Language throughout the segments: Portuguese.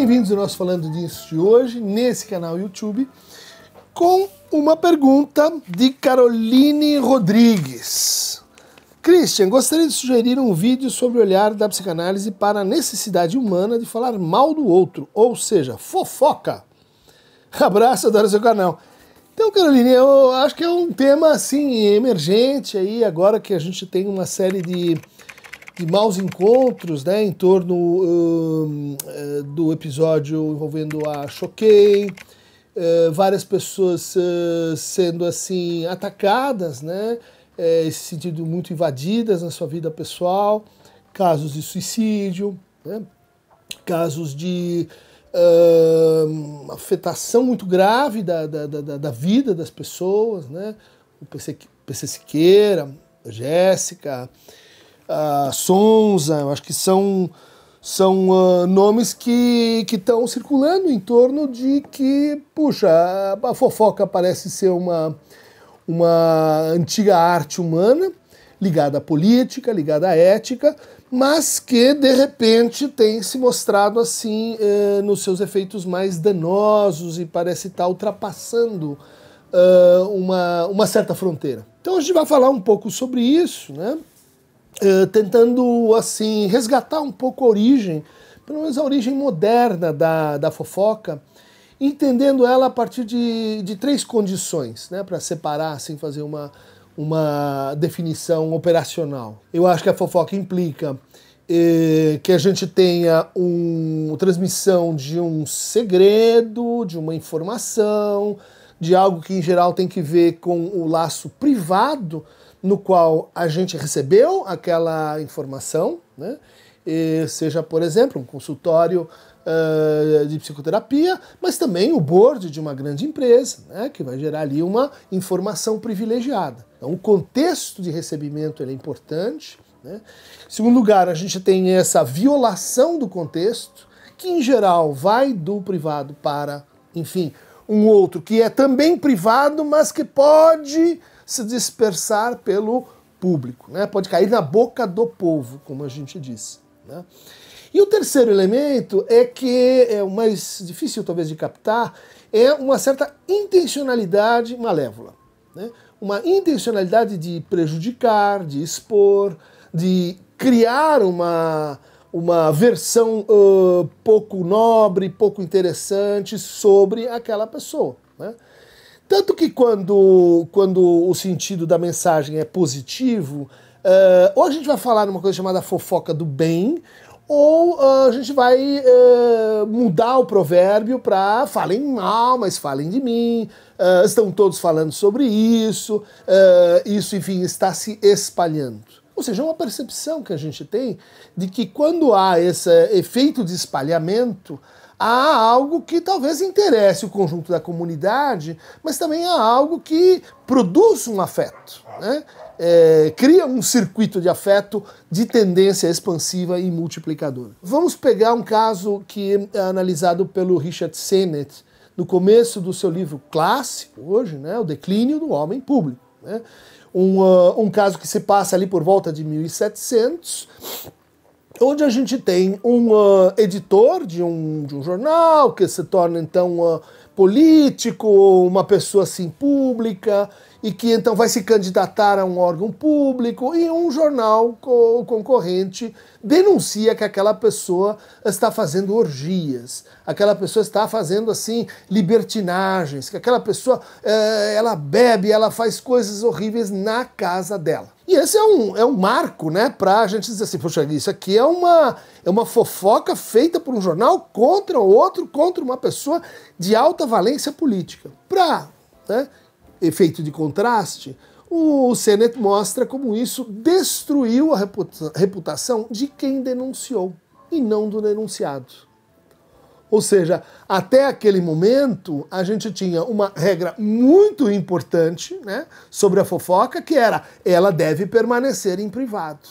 bem-vindos ao nosso Falando Disso de hoje, nesse canal YouTube, com uma pergunta de Caroline Rodrigues. Christian, gostaria de sugerir um vídeo sobre o olhar da psicanálise para a necessidade humana de falar mal do outro, ou seja, fofoca. Abraço, adoro seu canal. Então, Caroline, eu acho que é um tema assim emergente aí, agora que a gente tem uma série de maus encontros, né, em torno do episódio envolvendo a Choquei, várias pessoas sendo assim atacadas, né, esse sentido muito invadidas na sua vida pessoal, casos de suicídio, né, casos de afetação muito grave da vida das pessoas, né, o PC Siqueira, a Jéssica, a Sonza, eu acho que são nomes que estão circulando em torno de que, puxa, a fofoca parece ser uma antiga arte humana, ligada à política, ligada à ética, mas que, de repente, tem se mostrado assim nos seus efeitos mais danosos e parece estar ultrapassando uma certa fronteira. Então a gente vai falar um pouco sobre isso, né? Tentando assim resgatar um pouco a origem, pelo menos a origem moderna da fofoca, entendendo ela a partir de três condições, né, para separar, assim, fazer uma definição operacional. Eu acho que a fofoca implica que a gente tenha transmissão de um segredo, de uma informação, de algo que em geral tem que ver com o laço privado no qual a gente recebeu aquela informação, né? Seja, por exemplo, um consultório de psicoterapia, mas também o board de uma grande empresa, né? Que vai gerar ali uma informação privilegiada. Então, o contexto de recebimento é importante, né? Em segundo lugar, a gente tem essa violação do contexto, que em geral vai do privado para, enfim, um outro que é também privado, mas que pode se dispersar pelo público, né? Pode cair na boca do povo, como a gente disse, né? E o terceiro elemento é que é o mais difícil talvez de captar, é uma certa intencionalidade malévola, né? Uma intencionalidade de prejudicar, de expor, de criar uma versão pouco nobre, pouco interessante sobre aquela pessoa, né? Tanto que quando o sentido da mensagem é positivo, ou a gente vai falar numa coisa chamada fofoca do bem, ou a gente vai mudar o provérbio para falem mal, mas falem de mim, estão todos falando sobre isso, isso, enfim, está se espalhando. Ou seja, é uma percepção que a gente tem de que quando há esse efeito de espalhamento, há algo que talvez interesse o conjunto da comunidade, mas também há algo que produz um afeto, né? Cria um circuito de afeto de tendência expansiva e multiplicadora. Vamos pegar um caso que é analisado pelo Richard Sennett no começo do seu livro clássico, hoje, né? O Declínio do Homem Público, né? Um caso que se passa ali por volta de 1700, onde a gente tem um editor de um jornal que se torna então político, uma pessoa assim pública, e que então vai se candidatar a um órgão público, e um jornal concorrente denuncia que aquela pessoa está fazendo orgias, aquela pessoa está fazendo assim libertinagens, que aquela pessoa ela bebe, ela faz coisas horríveis na casa dela. E esse é um marco, né, para a gente dizer assim, poxa, isso aqui é uma fofoca feita por um jornal contra outro, contra uma pessoa de alta valência política. Para, né, efeito de contraste, o Sennett mostra como isso destruiu a reputação de quem denunciou e não do denunciado. Ou seja, até aquele momento a gente tinha uma regra muito importante, né, sobre a fofoca, que era ela deve permanecer em privado.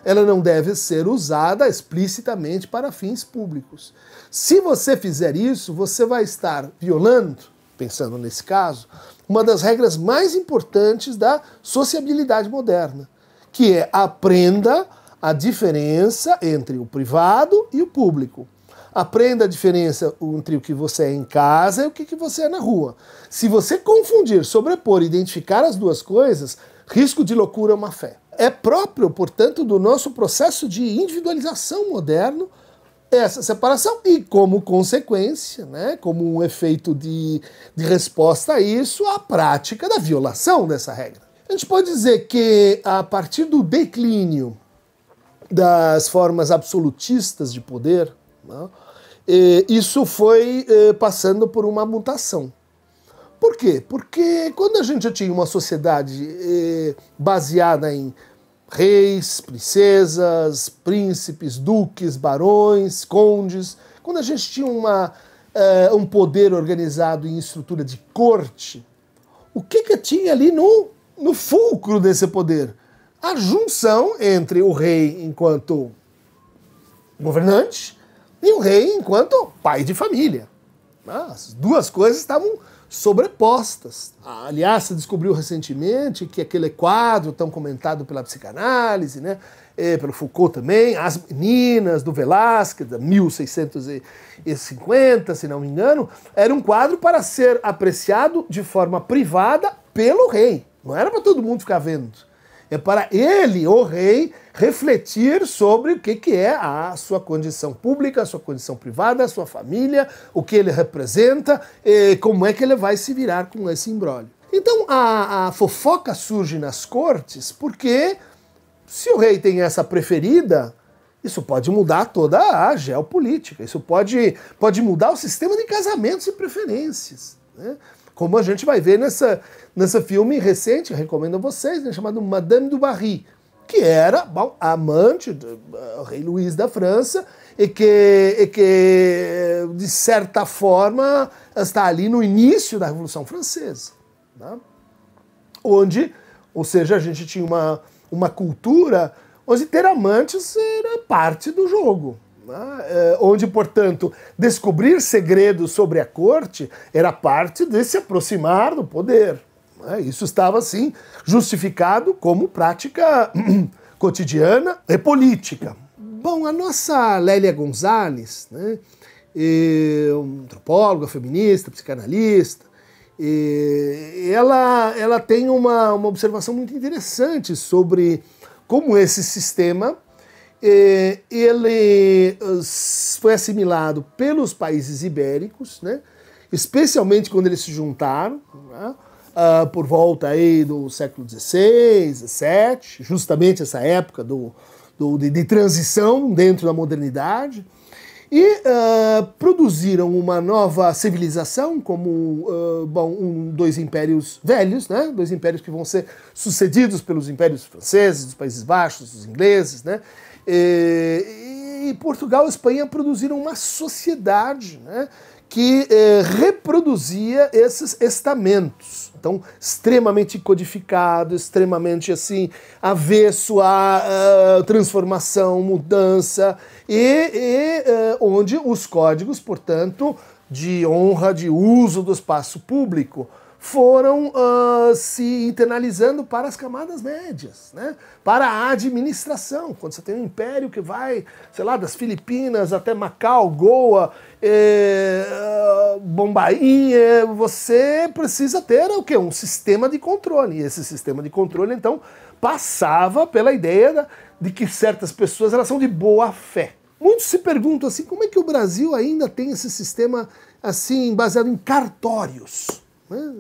Ela não deve ser usada explicitamente para fins públicos. Se você fizer isso, você vai estar violando, pensando nesse caso, uma das regras mais importantes da sociabilidade moderna, que é aprenda a diferença entre o privado e o público. aprenda a diferença entre o que você é em casa e o que você é na rua. Se você confundir, sobrepor, identificar as duas coisas, risco de loucura é uma fé. É próprio, portanto, do nosso processo de individualização moderno essa separação e, como consequência, né, como um efeito de resposta a isso, a prática da violação dessa regra. A gente pode dizer que, a partir do declínio das formas absolutistas de poder, né, isso foi passando por uma mutação. Por quê? Porque quando a gente já tinha uma sociedade baseada em reis, princesas, príncipes, duques, barões, condes, quando a gente tinha um poder organizado em estrutura de corte, o que tinha ali no fulcro desse poder? A junção entre o rei enquanto governante e o rei enquanto pai de família. As duas coisas estavam sobrepostas. Aliás, se descobriu recentemente que aquele quadro tão comentado pela psicanálise, né, pelo Foucault também, As Meninas, do Velázquez, de 1650, se não me engano, era um quadro para ser apreciado de forma privada pelo rei. Não era para todo mundo ficar vendo. É para ele, o rei, refletir sobre o que é a sua condição pública, a sua condição privada, a sua família, o que ele representa, como é que ele vai se virar com esse imbróglio. Então a fofoca surge nas cortes porque, se o rei tem essa preferida, isso pode mudar toda a geopolítica, isso pode mudar o sistema de casamentos e preferências, né? Como a gente vai ver nesse filme recente, recomendo a vocês, né, chamado Madame du Barry, que era amante do rei Luís da França e que, de certa forma, está ali no início da Revolução Francesa, né? Onde, ou seja, a gente tinha uma cultura onde ter amantes era parte do jogo. Onde, portanto, descobrir segredos sobre a corte era parte de se aproximar do poder. Isso estava, assim, justificado como prática cotidiana e política. Bom, a nossa Lélia Gonzalez, né, antropóloga, feminista, psicanalista, ela tem uma observação muito interessante sobre como esse sistema ele foi assimilado pelos países ibéricos, né? Especialmente quando eles se juntaram, né? Por volta aí do século XVI, XVII, justamente essa época de transição dentro da modernidade, e produziram uma nova civilização, como dois impérios velhos, né? Dois impérios que vão ser sucedidos pelos impérios franceses, dos Países Baixos, dos ingleses, né? E Portugal e Espanha produziram uma sociedade, né, que reproduzia esses estamentos. Então, extremamente codificado, extremamente assim, avesso à transformação, mudança, onde os códigos, portanto, de honra, de uso do espaço público, foram se internalizando para as camadas médias, né? Para a administração. Quando você tem um império que vai, sei lá, das Filipinas até Macau, Goa, Bombaim, você precisa ter o quê? Um sistema de controle. E esse sistema de controle, então, passava pela ideia de que certas pessoas elas são de boa fé. Muitos se perguntam assim, como é que o Brasil ainda tem esse sistema assim baseado em cartórios?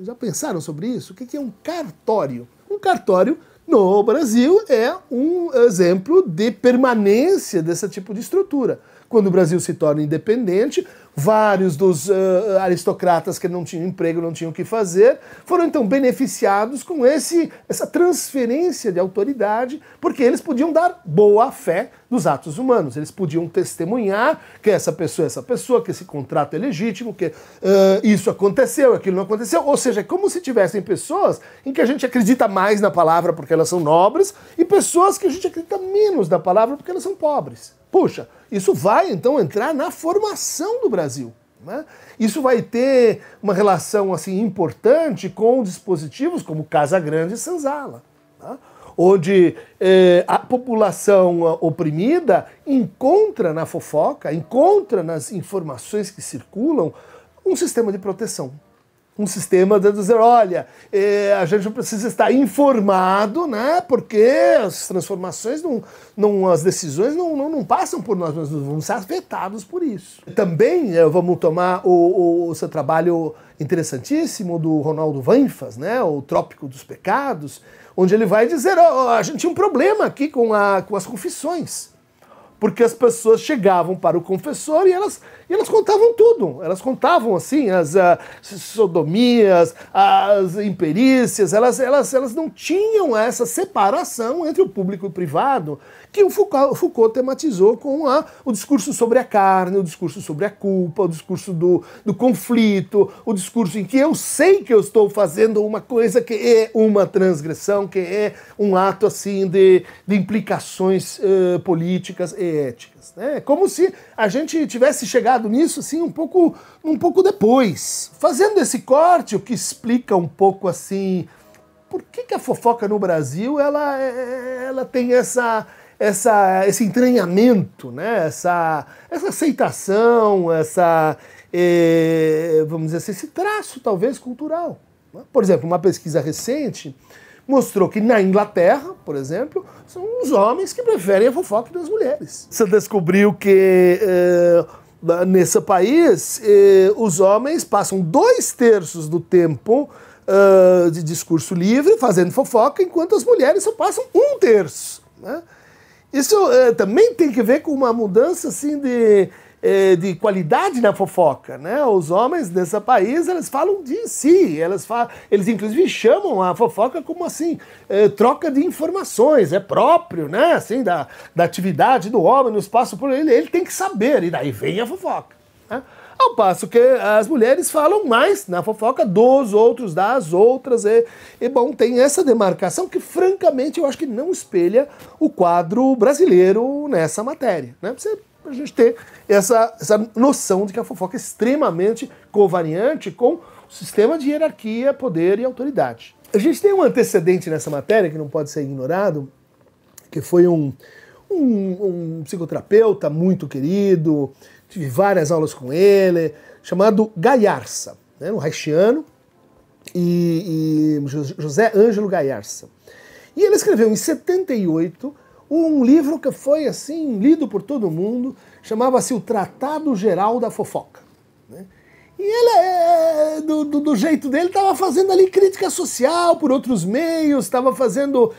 Já pensaram sobre isso? O que é um cartório? Um cartório, no Brasil, é um exemplo de permanência desse tipo de estrutura. Quando o Brasil se torna independente, vários dos aristocratas que não tinham emprego, não tinham o que fazer, foram então beneficiados com essa transferência de autoridade, porque eles podiam dar boa fé dos atos humanos. Eles podiam testemunhar que essa pessoa, que esse contrato é legítimo, que isso aconteceu, aquilo não aconteceu. Ou seja, é como se tivessem pessoas em que a gente acredita mais na palavra porque elas são nobres e pessoas que a gente acredita menos na palavra porque elas são pobres. Puxa, isso vai então entrar na formação do Brasil, né? Isso vai ter uma relação assim importante com dispositivos como Casa Grande e Senzala, tá? Onde a população oprimida encontra na fofoca, encontra nas informações que circulam, um sistema de proteção. Um sistema de dizer, olha, a gente precisa estar informado, né? Porque as transformações, as decisões não passam por nós, nós vamos ser afetados por isso. Também vamos tomar o seu trabalho interessantíssimo do Ronaldo Vanfas, né? O Trópico dos Pecados, onde ele vai dizer, a gente tinha um problema aqui com as confissões. Porque as pessoas chegavam para o confessor e elas contavam tudo. Elas contavam, assim, as sodomias, as imperícias, elas não tinham essa separação entre o público e o privado que o Foucault tematizou com o discurso sobre a carne, o discurso sobre a culpa, o discurso do conflito, o discurso em que eu sei que eu estou fazendo uma coisa que é uma transgressão, que é um ato, assim, de implicações políticas e éticas. É como se a gente tivesse chegado nisso assim um pouco depois. Fazendo esse corte, o que explica um pouco assim por que a fofoca no Brasil ela tem esse entranhamento, né? essa aceitação, vamos dizer assim, esse traço talvez cultural. Por exemplo, uma pesquisa recente mostrou que na Inglaterra, por exemplo, são os homens que preferem a fofoca das mulheres. Você descobriu que nesse país os homens passam 2/3 do tempo de discurso livre fazendo fofoca, enquanto as mulheres só passam 1/3. Né? Isso também tem que ver com uma mudança assim de qualidade na fofoca, né? Os homens desse país, eles falam de si, eles inclusive chamam a fofoca como assim, troca de informações, é próprio, né? Assim, da atividade do homem no espaço por ele tem que saber, e daí vem a fofoca. Né? Ao passo que as mulheres falam mais na fofoca dos outros, das outras, bom, tem essa demarcação que, francamente, eu acho que não espelha o quadro brasileiro nessa matéria, né? A gente ter essa noção de que a fofoca é extremamente covariante com o sistema de hierarquia, poder e autoridade. A gente tem um antecedente nessa matéria que não pode ser ignorado, que foi um psicoterapeuta muito querido, tive várias aulas com ele, chamado Gaiarsa, né, um haitiano, e José Ângelo Gaiarsa. E ele escreveu em 78 um livro que foi assim lido por todo mundo, chamava-se O Tratado Geral da Fofoca. Né? E ele, do jeito dele, estava fazendo ali crítica social por outros meios, estava fazendo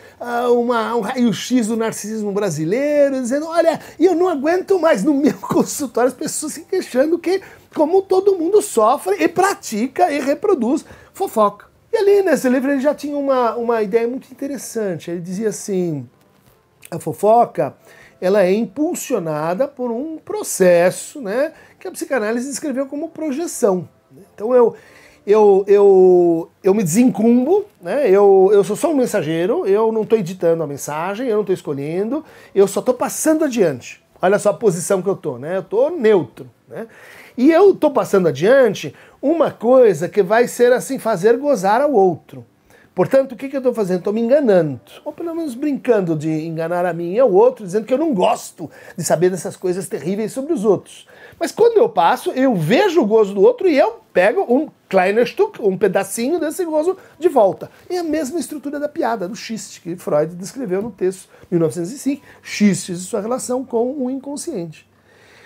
um raio-x do narcisismo brasileiro, dizendo, olha, eu não aguento mais no meu consultório as pessoas se queixando que, como todo mundo sofre e pratica e reproduz fofoca. E ali nesse livro ele já tinha uma ideia muito interessante. Ele dizia assim, a fofoca ela é impulsionada por um processo, né, que a psicanálise descreveu como projeção. Então eu me desencumbo, né, eu sou só um mensageiro, eu não estou editando a mensagem, eu não estou escolhendo, eu só estou passando adiante. Olha só a posição que eu estou, né, eu estou neutro. Né, e eu estou passando adiante uma coisa que vai ser assim, fazer gozar ao outro. Portanto, o que eu estou fazendo? Estou me enganando, ou pelo menos brincando de enganar a mim e ao outro, dizendo que eu não gosto de saber dessas coisas terríveis sobre os outros. Mas quando eu passo, eu vejo o gozo do outro e eu pego um kleiner Stück, um pedacinho desse gozo de volta. É a mesma estrutura da piada, do xiste, que Freud descreveu no texto 1905, xistes e sua relação com o inconsciente.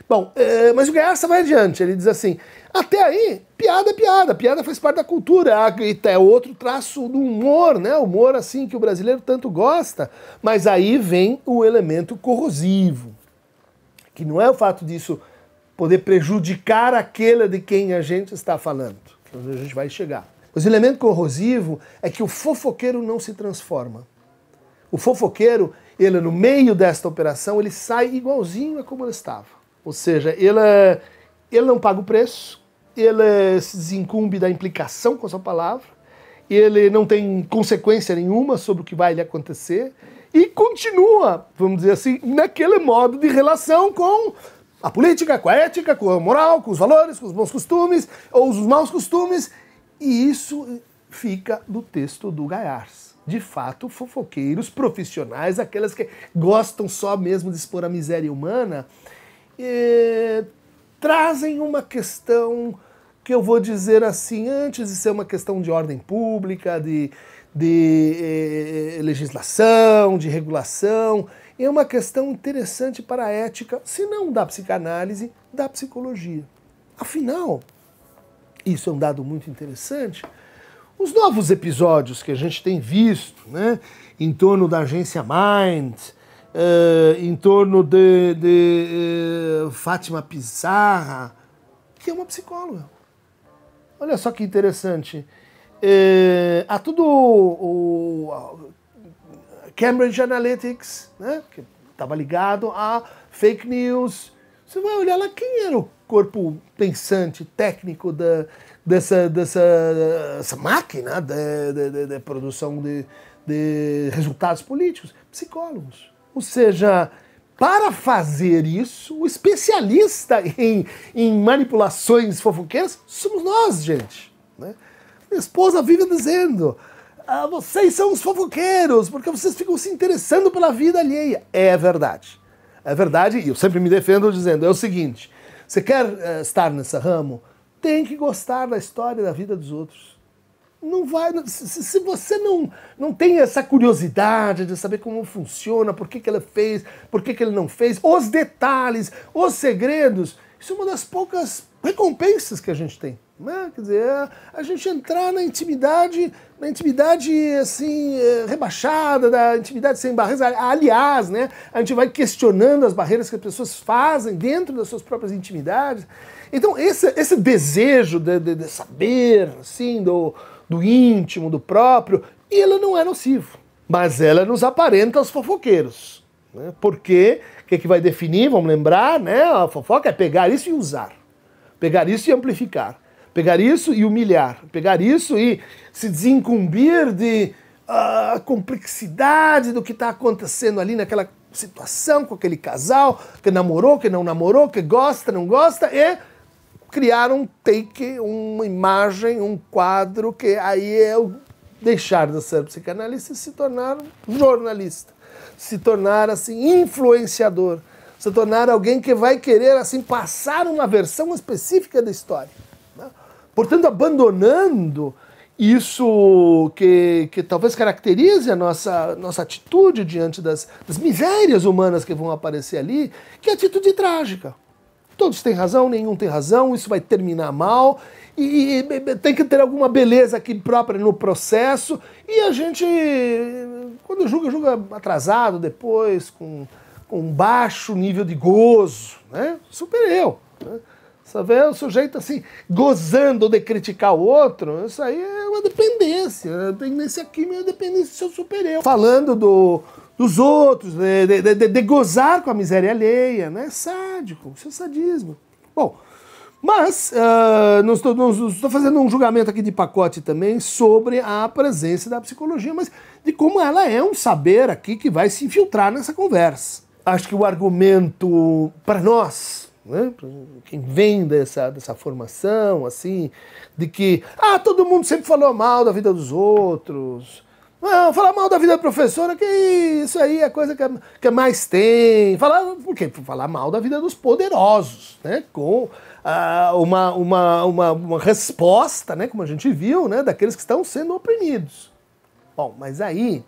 Bom, mas o Gaiarsa vai adiante, ele diz assim, até aí, piada é piada, piada faz parte da cultura, é outro traço do humor, né? Humor assim que o brasileiro tanto gosta, mas aí vem o elemento corrosivo, que não é o fato disso poder prejudicar aquele de quem a gente está falando, onde a gente vai chegar. Mas o elemento corrosivo é que o fofoqueiro não se transforma. O fofoqueiro, ele no meio desta operação, ele sai igualzinho a como ele estava. Ou seja, ele não paga o preço, ele se desincumbe da implicação com a sua palavra, ele não tem consequência nenhuma sobre o que vai lhe acontecer e continua, vamos dizer assim, naquele modo de relação com a política, com a ética, com a moral, com os valores, com os bons costumes ou os maus costumes, e isso fica do texto do Gaiarsa. de fato, fofoqueiros profissionais, aquelas que gostam só mesmo de expor a miséria humana, trazem uma questão que eu vou dizer assim, antes de ser uma questão de ordem pública, de legislação, de regulação, é uma questão interessante para a ética, se não da psicanálise, da psicologia. Afinal, isso é um dado muito interessante, os novos episódios que a gente tem visto, né, em torno da agência Mind, em torno de Fátima Pizarra, que é uma psicóloga. Olha só que interessante. Há tudo o Cambridge Analytics, né, que estava ligado a fake news. Você vai olhar lá quem era o corpo pensante, técnico dessa máquina de produção de resultados políticos? Psicólogos. Ou seja, para fazer isso, o especialista em manipulações fofoqueiras somos nós, gente. Né? Minha esposa vive dizendo, vocês são os fofoqueiros, porque vocês ficam se interessando pela vida alheia. É verdade. É verdade, e eu sempre me defendo dizendo, é o seguinte, você quer estar nesse ramo, tem que gostar da história da vida dos outros. Não vai, se você não tem essa curiosidade de saber como funciona, por que ele fez, por que ele não fez, os detalhes, os segredos, isso é uma das poucas recompensas que a gente tem. Né? Quer dizer, a gente entrar na intimidade assim, rebaixada, da intimidade sem barreiras. Aliás, né, a gente vai questionando as barreiras que as pessoas fazem dentro das suas próprias intimidades. Então, esse desejo de saber, assim, do íntimo, do próprio, ele não é nocivo. Mas ela nos aparenta aos fofoqueiros. Né? Porque o que vai definir, vamos lembrar, né, a fofoca é pegar isso e usar. Pegar isso e amplificar. Pegar isso e humilhar. Pegar isso e se desincumbir de complexidade do que está acontecendo ali naquela situação com aquele casal, que namorou, que não namorou, que gosta, não gosta, e criar um take, uma imagem, um quadro, que aí é o deixar de ser psicanalista e se tornar jornalista. Se tornar, assim, influenciador. Se tornar alguém que vai querer, assim, passar uma versão específica da história. Né? Portanto, abandonando isso que talvez caracterize a nossa atitude diante das misérias humanas que vão aparecer ali, que é a atitude trágica. Todos têm razão, nenhum tem razão, isso vai terminar mal, e tem que ter alguma beleza aqui própria no processo, e a gente, quando julga atrasado, depois, com baixo nível de gozo, né? Super eu. Né? Você vê o sujeito assim, gozando de criticar o outro, isso aí é uma dependência. A dependência química é a dependência do seu super-eu. Falando dos outros, de gozar com a miséria alheia, né? Sádico, isso é sadismo. Bom, mas não estou fazendo um julgamento aqui de pacote também sobre a presença da psicologia, mas de como ela é um saber aqui que vai se infiltrar nessa conversa. Acho que o argumento para nós, né, quem vem dessa formação, assim, de que todo mundo sempre falou mal da vida dos outros. Não, falar mal da vida da professora, que isso aí é a coisa que mais tem. Por quê? Falar mal da vida dos poderosos, né? Com uma resposta, né? Como a gente viu, né? Daqueles que estão sendo oprimidos. Bom, mas aí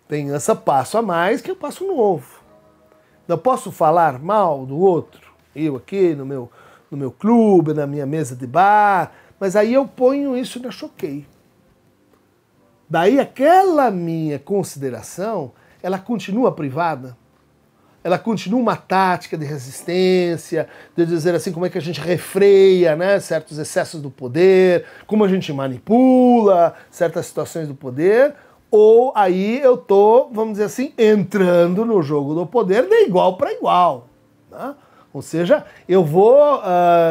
tem esse passo a mais, que é o passo novo. Eu posso falar mal do outro, eu aqui no meu clube, na minha mesa de bar, mas aí eu ponho isso na Choquei. Daí aquela minha consideração, ela continua privada, ela continua uma tática de resistência, de dizer assim como é que a gente refreia, né, certos excessos do poder, como a gente manipula certas situações do poder, ou aí eu tô, vamos dizer assim, entrando no jogo do poder de igual para igual. Né? Ou seja, eu vou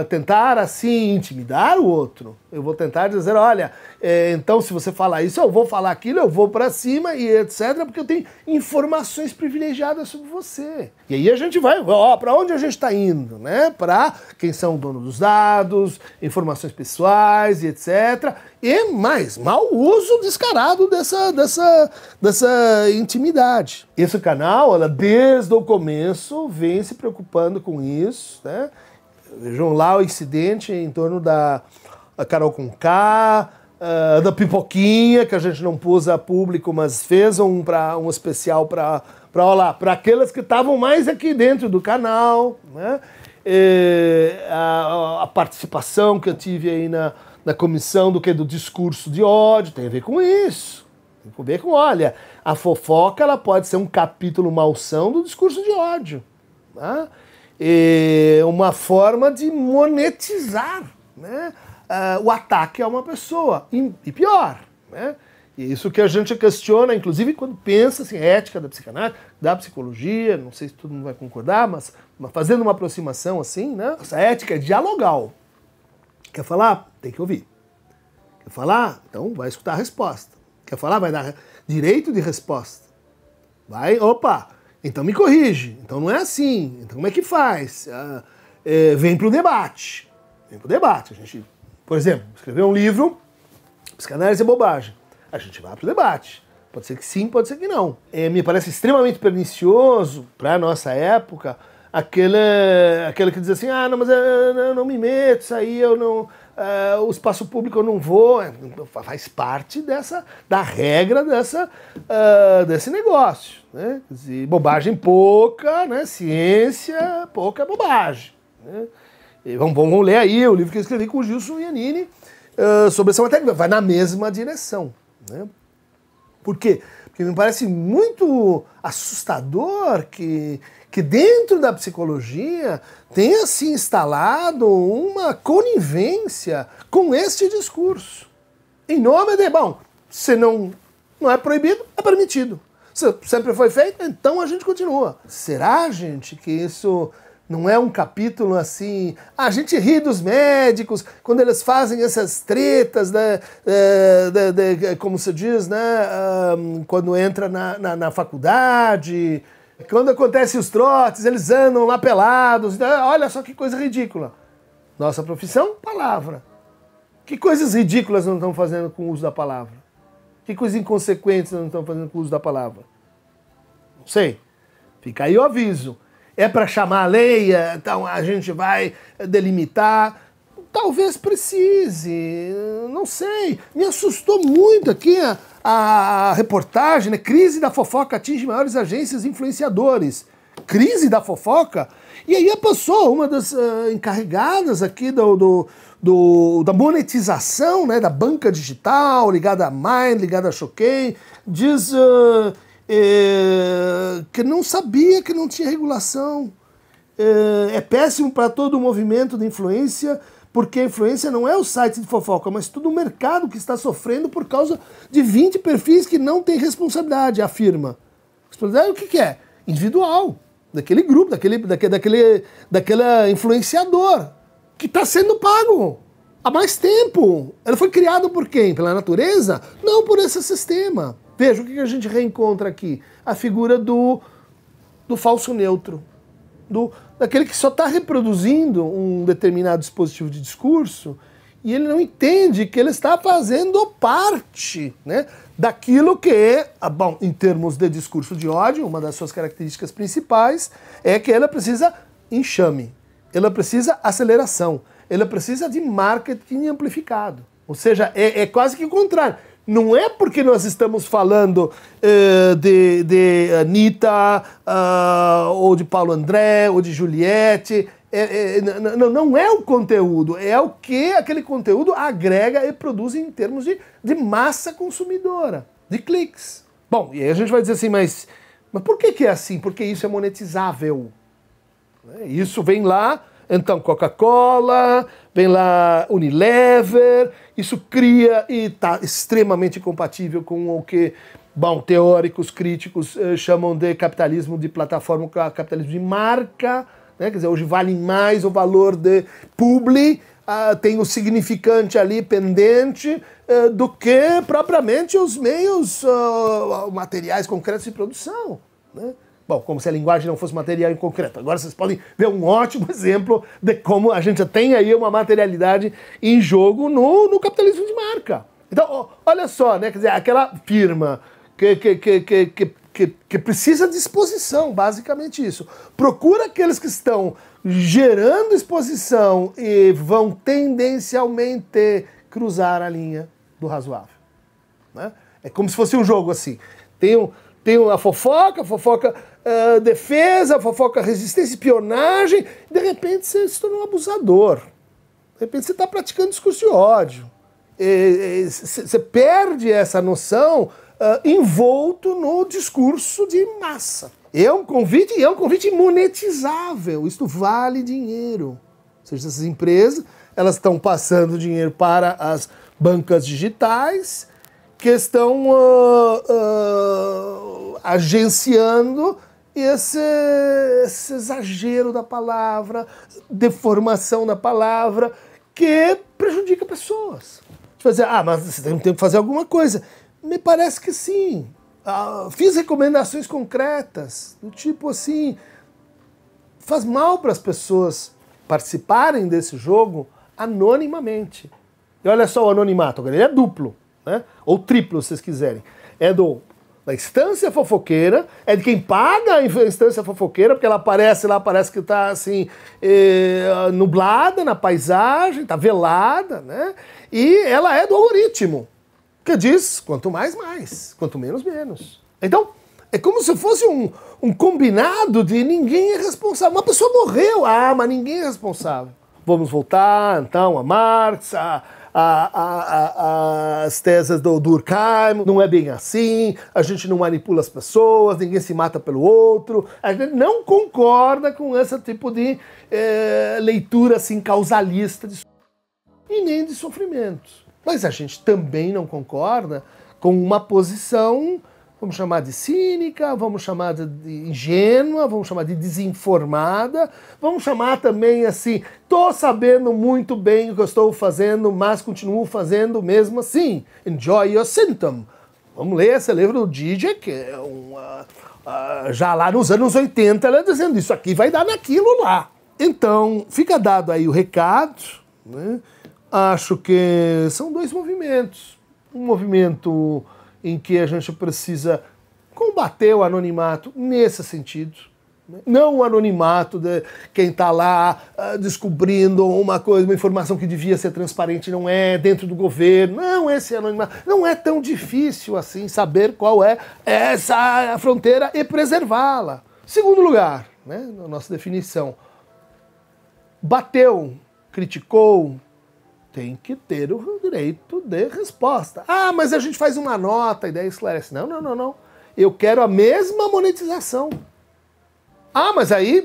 tentar, assim, intimidar o outro. Eu vou tentar dizer, olha, Então, se você falar isso, eu vou falar aquilo, eu vou para cima e etc, porque eu tenho informações privilegiadas sobre você. E aí a gente vai, para onde a gente está indo, né? Para quem são o dono dos dados, informações pessoais e etc. E mais, mau uso descarado dessa intimidade. Esse canal, ela desde o começo vem se preocupando com isso, né? Vejam lá o incidente em torno da Carol Conká, da Pipoquinha, que a gente não pôs a público, mas fez um especial para aquelas que estavam mais aqui dentro do canal, né? A participação que eu tive aí na comissão do discurso de ódio tem a ver com isso. Tem a ver com, olha, a fofoca ela pode ser um capítulo malsão do discurso de ódio, né? Uma forma de monetizar, né, o ataque a uma pessoa. E pior, né? E isso que a gente questiona, inclusive quando pensa assim, ética da psicanálise, da psicologia, não sei se todo mundo vai concordar, mas fazendo uma aproximação assim, né? Essa ética é dialogal. Quer falar? Tem que ouvir. Quer falar? Então vai escutar a resposta. Quer falar? Vai dar direito de resposta. Vai, opa, então me corrige. Então não é assim. Então como é que faz? Vem pro debate. Vem pro debate. A gente, por exemplo, escreveu um livro, Psicanálise é Bobagem. A gente vai pro debate. Pode ser que sim, pode ser que não. Me parece extremamente pernicioso para a nossa época aquele que diz assim, não, mas eu não me meto, isso aí eu não... o espaço público eu não vou. Faz parte da regra desse negócio, né? Quer dizer, bobagem pouca, né? Ciência pouca bobagem, né? E vamos ler aí o livro que eu escrevi com o Gilson Iannini sobre essa matéria, vai na mesma direção, né? Por quê? Porque me parece muito assustador que dentro da psicologia tenha se instalado uma conivência com este discurso. Em nome de, se não é proibido, é permitido. Se sempre foi feito, então a gente continua. Será, gente, que isso não é um capítulo assim... A gente ri dos médicos quando eles fazem essas tretas, né, como se diz, né, quando entra na faculdade... Quando acontecem os trotes, eles andam lá pelados. Olha só que coisa ridícula. Nossa profissão, palavra. Que coisas ridículas nós não estamos fazendo com o uso da palavra? Que coisas inconsequentes nós não estamos fazendo com o uso da palavra? Não sei. Fica aí o aviso. É para chamar a lei, então a gente vai delimitar. Talvez precise, não sei. Me assustou muito aqui a reportagem, né? Crise da fofoca atinge maiores agências influenciadores. Crise da fofoca? E aí passou uma das encarregadas aqui da monetização, né, da banca digital, ligada a Mind, ligada a Choquei, diz que não sabia que não tinha regulação. É péssimo para todo o movimento de influência, porque a influência não é o site de fofoca, mas todo o mercado que está sofrendo por causa de 20 perfis que não têm responsabilidade, afirma. Responsabilidade o que é? Individual, daquele grupo, daquele influenciador, que está sendo pago há mais tempo. Ela foi criada por quem? Pela natureza? Não por esse sistema. Veja, o que a gente reencontra aqui? A figura do falso neutro. Daquele que só está reproduzindo um determinado dispositivo de discurso e ele não entende que ele está fazendo parte, né, daquilo que é, em termos de discurso de ódio, uma das suas características principais é que ela precisa enxame, ela precisa aceleração, ela precisa de marketing amplificado. Ou seja, é quase que o contrário. Não é porque nós estamos falando de Anitta, ou de Paulo André, ou de Juliette. Não é o conteúdo, é o que aquele conteúdo agrega e produz em termos de massa consumidora, de cliques. Bom, e aí a gente vai dizer assim, mas por que é assim? Porque isso é monetizável. Isso vem lá... Então, Coca-Cola, vem lá Unilever, isso cria e está extremamente compatível com o que, teóricos críticos chamam de capitalismo de plataforma, capitalismo de marca, né? Quer dizer, hoje vale mais o valor de publi tem o significante ali pendente do que propriamente os meios materiais concretos de produção, né? Bom, como se a linguagem não fosse material em concreto. Agora vocês podem ver um ótimo exemplo de como a gente tem aí uma materialidade em jogo no capitalismo de marca. Então, olha só, né? Quer dizer, aquela firma que precisa de exposição, basicamente isso. Procura aqueles que estão gerando exposição e vão tendencialmente cruzar a linha do razoável, né? É como se fosse um jogo assim. Tem a fofoca defesa, a fofoca resistência, espionagem. De repente você se tornou um abusador. De repente você está praticando discurso de ódio. Você perde essa noção envolto no discurso de massa. É um convite monetizável. Isto vale dinheiro. Ou seja, essas empresas elas estão passando dinheiro para as bancas digitais que estão agenciando esse exagero da palavra, deformação da palavra, que prejudica pessoas. Dizer, mas você tem que fazer alguma coisa. Me parece que sim. Fiz recomendações concretas, do tipo assim, faz mal para as pessoas participarem desse jogo anonimamente. E olha só o anonimato, ele é duplo, né? Ou triplo, se vocês quiserem. É da instância fofoqueira, é de quem paga a instância fofoqueira, porque ela aparece lá, parece que está assim, nublada na paisagem, está velada, né? E ela é do algoritmo, que diz quanto mais, mais, quanto menos, menos. Então, é como se fosse um combinado de ninguém é responsável. Uma pessoa morreu, mas ninguém é responsável. Vamos voltar, então, a Marx, as teses do Durkheim, não é bem assim, a gente não manipula as pessoas, ninguém se mata pelo outro. A gente não concorda com esse tipo de leitura assim, causalista e nem de sofrimentos. Mas a gente também não concorda com uma posição, vamos chamar de cínica, vamos chamar de ingênua, vamos chamar de desinformada, vamos chamar também assim, tô sabendo muito bem o que eu estou fazendo, mas continuo fazendo mesmo assim. Enjoy your symptom. Vamos ler esse livro do Zizek, que é já lá nos anos 80, ela dizendo isso aqui vai dar naquilo lá. Então, fica dado aí o recado, né? Acho que são dois movimentos. Um movimento em que a gente precisa combater o anonimato nesse sentido. Não o anonimato de quem está lá descobrindo uma coisa, uma informação que devia ser transparente, não é, dentro do governo. Não, esse anonimato. Não é tão difícil assim saber qual é essa fronteira e preservá-la. Segundo lugar, né, na nossa definição, bateu, criticou, tem que ter o direito de resposta. Mas a gente faz uma nota e daí esclarece. Não. Eu quero a mesma monetização. Mas aí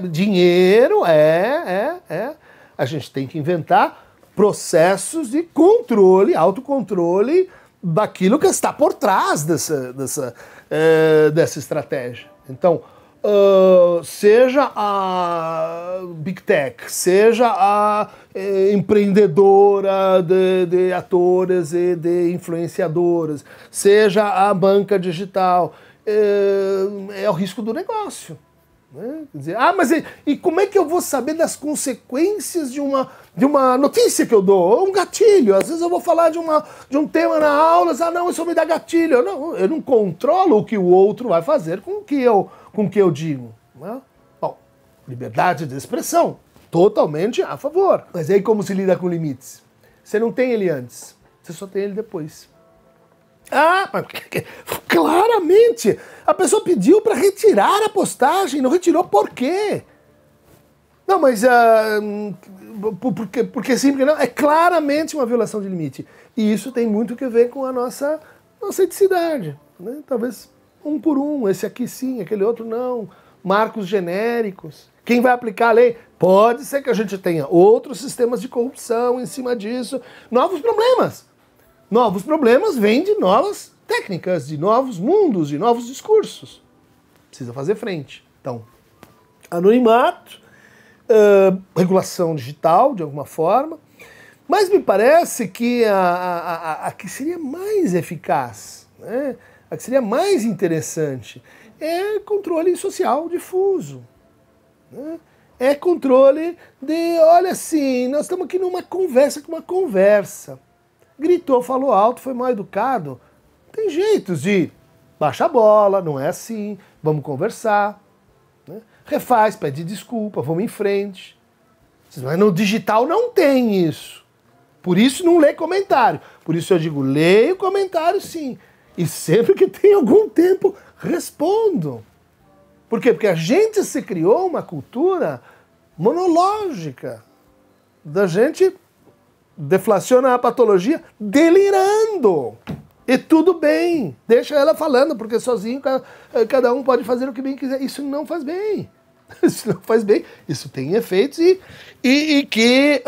dinheiro, A gente tem que inventar processos de controle, autocontrole daquilo que está por trás dessa estratégia. Então, seja a Big Tech, seja a empreendedora de atores e de influenciadoras, seja a banca digital, é o risco do negócio. Né? Quer dizer, mas e como é que eu vou saber das consequências de uma notícia que eu dou? Um gatilho. Às vezes eu vou falar de um tema na aula, isso me dá gatilho. Eu não controlo o que o outro vai fazer com o que eu digo. Né? Bom, liberdade de expressão, totalmente a favor. Mas aí como se lida com limites? Você não tem ele antes, você só tem ele depois. Mas claramente a pessoa pediu para retirar a postagem, não retirou por quê? Não, mas porque sim, porque não. É claramente uma violação de limite. E isso tem muito que ver com a nossa eticidade. Né? Talvez um por um, esse aqui sim, aquele outro não. Marcos genéricos. Quem vai aplicar a lei? Pode ser que a gente tenha outros sistemas de corrupção em cima disso. Novos problemas. Novos problemas vêm de novas técnicas, de novos mundos, de novos discursos. Precisa fazer frente. Então, anonimato, regulação digital, de alguma forma, mas me parece que a que seria mais eficaz, né? A que seria mais interessante é controle social difuso, né? É controle de, olha assim, nós estamos aqui numa conversa com uma conversa. Gritou, falou alto, foi mal educado. Tem jeitos de baixar a bola, não é assim, vamos conversar, né? Refaz, pede desculpa, vamos em frente. Mas no digital não tem isso. Por isso não lê comentário. Por isso eu digo, leia o comentário sim. E sempre que tem algum tempo, respondo. Por quê? Porque a gente se criou uma cultura monológica. Da gente deflaciona a patologia delirando. E tudo bem. Deixa ela falando, porque sozinho cada um pode fazer o que bem quiser. Isso não faz bem. Isso não faz bem. Isso tem efeitos e que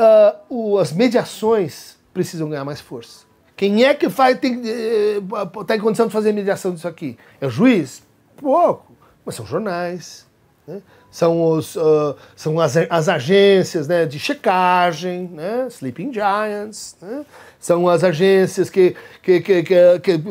as mediações precisam ganhar mais força. Quem é que está em condição de fazer mediação disso aqui? É o juiz? Pouco. Mas são jornais, né? São as agências, né, de checagem, né? Sleeping Giants, né? São as agências que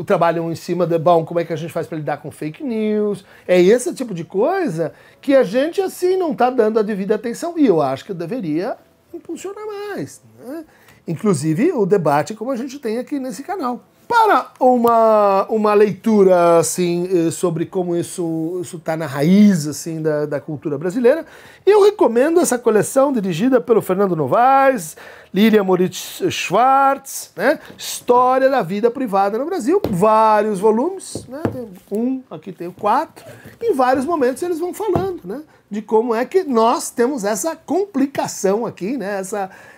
trabalham em cima de, bom, como é que a gente faz para lidar com fake news. É esse tipo de coisa que a gente, assim, não está dando a devida atenção. E eu acho que deveria impulsionar mais, né? Inclusive o debate como a gente tem aqui nesse canal. Para uma leitura assim, sobre como isso está na raiz assim, da cultura brasileira, eu recomendo essa coleção dirigida pelo Fernando Novaes, Lilian Moritz Schwartz, né? História da Vida Privada no Brasil, vários volumes, né? Tem aqui tem 4, em vários momentos eles vão falando, né, de como é que nós temos essa complicação aqui, né?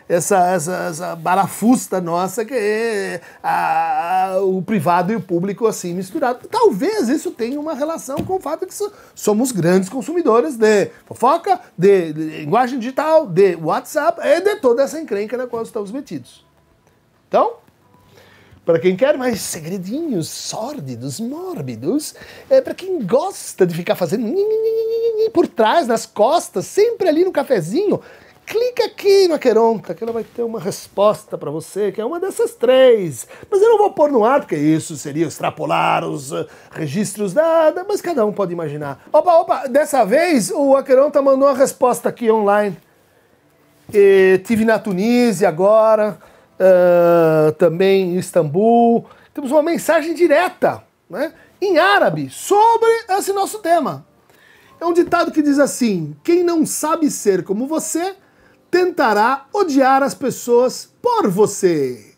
Essa barafusta nossa que é o privado e o público assim misturado. Talvez isso tenha uma relação com o fato de que somos grandes consumidores de fofoca, de linguagem digital, de WhatsApp e de toda essa encrenca na qual estamos metidos. Então, para quem quer mais segredinhos sórdidos, mórbidos, para quem gosta de ficar fazendo por trás, nas costas, sempre ali no cafezinho, clica aqui no Aqueronta, que ela vai ter uma resposta para você, que é uma dessas 3. Mas eu não vou pôr no ar, porque isso seria extrapolar os registros mas cada um pode imaginar. Opa, dessa vez o Aqueronta mandou uma resposta aqui online. Tive na Tunísia agora, também em Istambul. Temos uma mensagem direta, né, em árabe, sobre esse nosso tema. É um ditado que diz assim: quem não sabe ser como você tentará odiar as pessoas por você.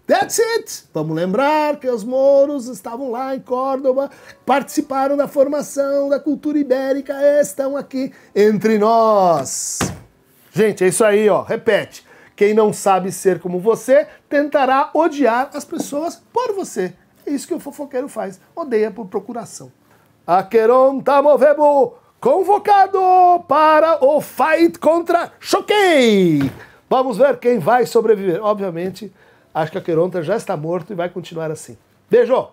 That's it! Vamos lembrar que os mouros estavam lá em Córdoba, participaram da formação da cultura ibérica, estão aqui entre nós. Gente, é isso aí, ó. Repete. Quem não sabe ser como você tentará odiar as pessoas por você. É isso que o fofoqueiro faz. Odeia por procuração. Aqueronta Movebo, convocado para o fight contra Choquei. Vamos ver quem vai sobreviver. Obviamente, acho que a Aqueronta já está morto e vai continuar assim. Beijo!